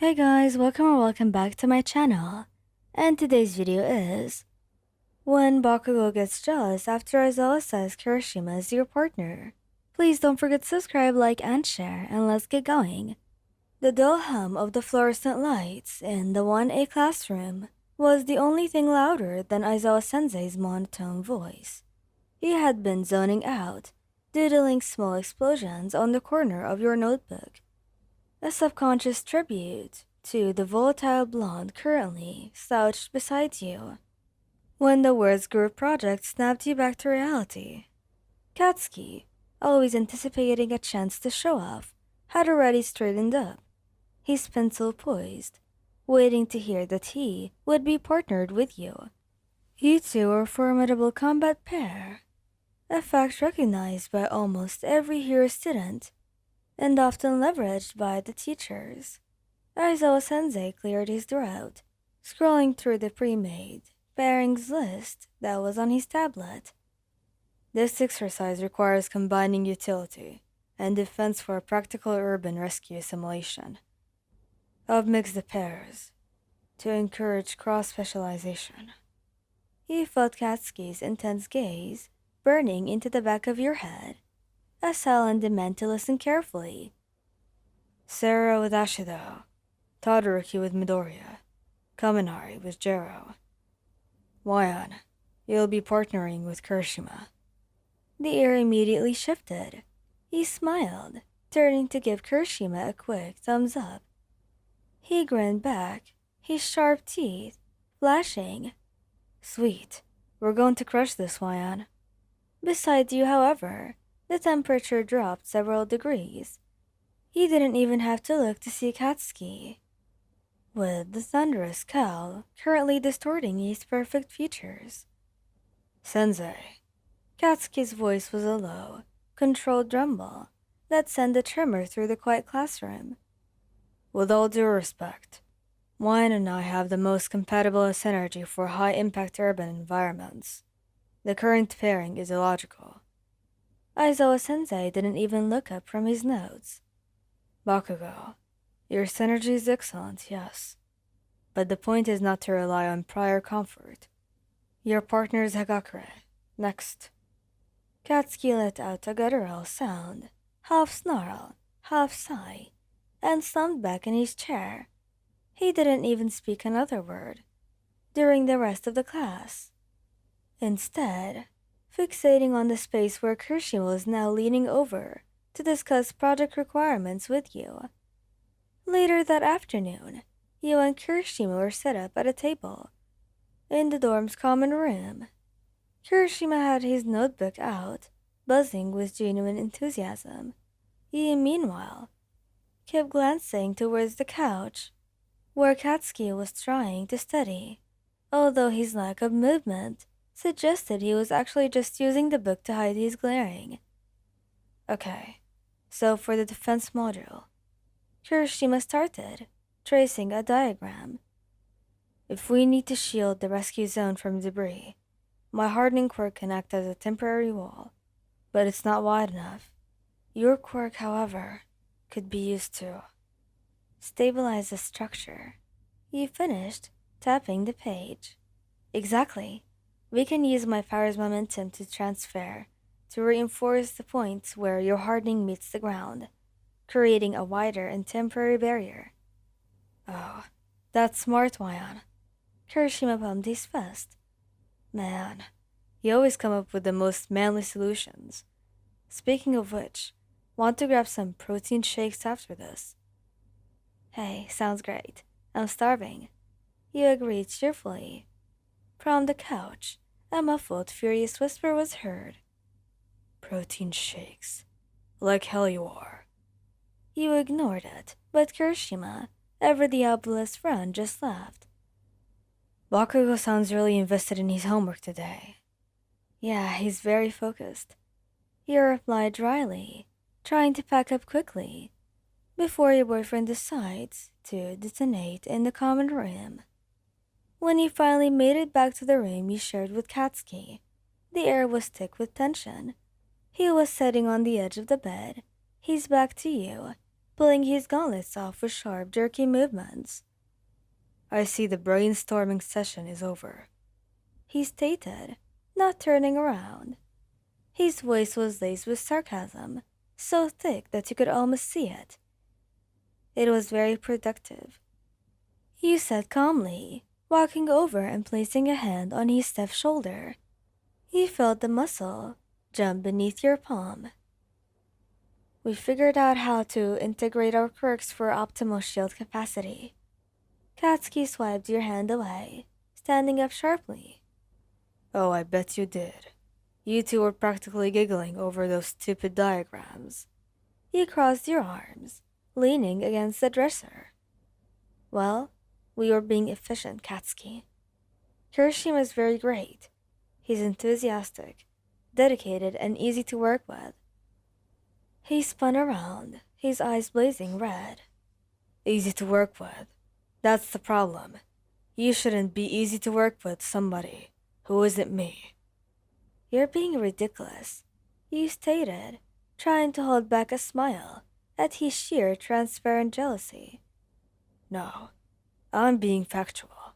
Hey guys, welcome back to my channel. And today's video is when Bakugo gets jealous after Aizawa says Kirishima is your partner. Please don't forget to subscribe, like, and share, and let's get going. The dull hum of the fluorescent lights in the 1A classroom was the only thing louder than Aizawa sensei's monotone voice. He had been zoning out, doodling small explosions on the corner of your notebook, a subconscious tribute to the volatile blonde currently slouched beside you. When the words group project snapped you back to reality, Katsuki, always anticipating a chance to show off, had already straightened up, his pencil poised, waiting to hear that he would be partnered with you. You two are a formidable combat pair, a fact recognized by almost every hero student and often leveraged by the teachers. Aizawa sensei cleared his throat, scrolling through the pre-made pairings list that was on his tablet. This exercise requires combining utility and defense for a practical urban rescue simulation. I've mixed the pairs to encourage cross-specialization. You felt Katsuki's intense gaze burning into the back of your head, a silent demand to listen carefully. Sarah with Ashido, Todoroki with Midoriya, Kaminari with Jero. Wayan, you'll be partnering with Kirishima. The air immediately shifted. He smiled, turning to give Kirishima a quick thumbs up. He grinned back, his sharp teeth flashing. Sweet, we're going to crush this, Wayan. Beside you, however, the temperature dropped several degrees. He didn't even have to look to see Katsuki, with the thunderous cowl currently distorting his perfect features. Sensei. Katsuki's voice was a low, controlled rumble that sent a tremor through the quiet classroom. With all due respect, Wine and I have the most compatible synergy for high-impact urban environments. The current pairing is illogical. Aizawa sensei didn't even look up from his notes. Bakugo, your synergy is excellent, yes. But the point is not to rely on prior comfort. Your partner is Hagakure. Next. Katsuki let out a guttural sound, half snarl, half sigh, and slumped back in his chair. He didn't even speak another word during the rest of the class. Instead, fixating on the space where Kirishima was now leaning over to discuss project requirements with you. Later that afternoon, you and Kirishima were set up at a table in the dorm's common room. Kirishima had his notebook out, buzzing with genuine enthusiasm. He, meanwhile, kept glancing towards the couch where Katsuki was trying to study, although his lack of movement suggested he was actually just using the book to hide his glaring. Okay, so for the defense module, Kirishima started, tracing a diagram. If we need to shield the rescue zone from debris, my hardening quirk can act as a temporary wall, but it's not wide enough. Your quirk, however, could be used to stabilize the structure. You finished, tapping the page. Exactly. We can use my power's momentum to transfer, to reinforce the points where your hardening meets the ground, creating a wider and temporary barrier. Oh, that's smart, Wayan. Kirishima pumped his fist. Man, you always come up with the most manly solutions. Speaking of which, want to grab some protein shakes after this? Hey, sounds great. I'm starving. You agreed cheerfully. From the couch, a muffled, furious whisper was heard. Protein shakes. Like hell you are. You ignored it, but Kirishima, ever the obvious friend, just laughed. Bakugo sounds really invested in his homework today. Yeah, he's very focused. You replied dryly, trying to pack up quickly, before your boyfriend decides to detonate in the common room. When you finally made it back to the room you shared with Katsuki, the air was thick with tension. He was sitting on the edge of the bed, his back to you, pulling his gauntlets off with sharp, jerky movements. "I see the brainstorming session is over," he stated, not turning around. His voice was laced with sarcasm, so thick that you could almost see it. "It was very productive," he said calmly, walking over and placing a hand on his stiff shoulder. He felt the muscle jump beneath your palm. "We figured out how to integrate our quirks for optimal shield capacity." Katsuki swiped your hand away, standing up sharply. "Oh, I bet you did. You two were practically giggling over those stupid diagrams." You crossed your arms, leaning against the dresser. "Well, we were being efficient, Katsuki. Kirishima is very great. He's enthusiastic, dedicated, and easy to work with." He spun around, his eyes blazing red. "Easy to work with? That's the problem. You shouldn't be easy to work with somebody who isn't me." "You're being ridiculous," you stated, trying to hold back a smile at his sheer transparent jealousy. "No, I'm being factual,"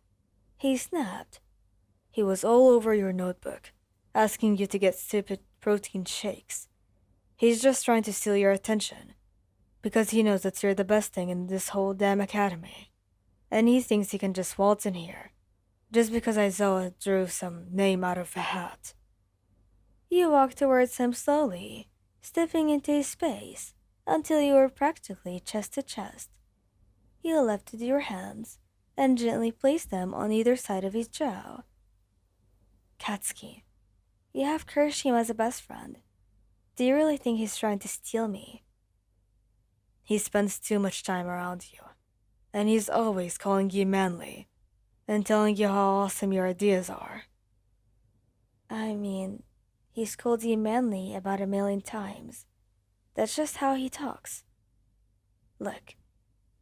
he snapped. "He was all over your notebook, asking you to get stupid protein shakes. He's just trying to steal your attention, because he knows that you're the best thing in this whole damn academy. And he thinks he can just waltz in here, just because Aizawa drew some name out of a hat." You walked towards him slowly, stepping into his space until you were practically chest to chest. You lifted your hands and gently placed them on either side of his jaw. "Katsuki, you have Kirishima as a best friend. Do you really think he's trying to steal me?" "He spends too much time around you, and he's always calling you manly and telling you how awesome your ideas are." "I mean, he's called you manly about 1,000,000 times. That's just how he talks. Look,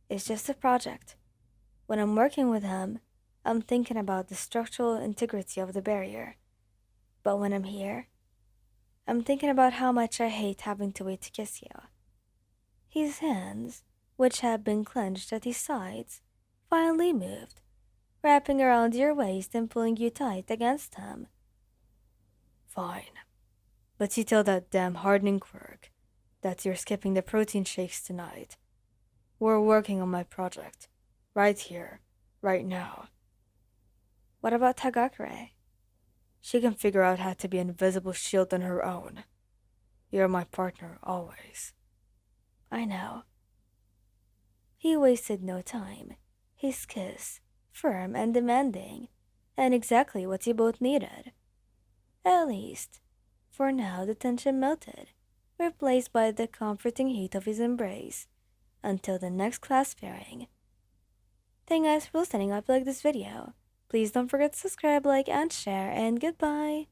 it's just a project. When I'm working with him, I'm thinking about the structural integrity of the barrier. But when I'm here, I'm thinking about how much I hate having to wait to kiss you." His hands, which had been clenched at his sides, finally moved, wrapping around your waist and pulling you tight against him. "Fine. But you tell that damn hardening quirk that you're skipping the protein shakes tonight. We're working on my project. Right here. Right now." "What about Tagakure?" "She can figure out how to be an invisible shield on her own. You're my partner, always." "I know." He wasted no time. His kiss, firm and demanding, and exactly what you both needed. At least, for now the tension melted, replaced by the comforting heat of his embrace, until the next class pairing. Thank you guys for listening. I hope you like this video. Please don't forget to subscribe, like, and share, and goodbye!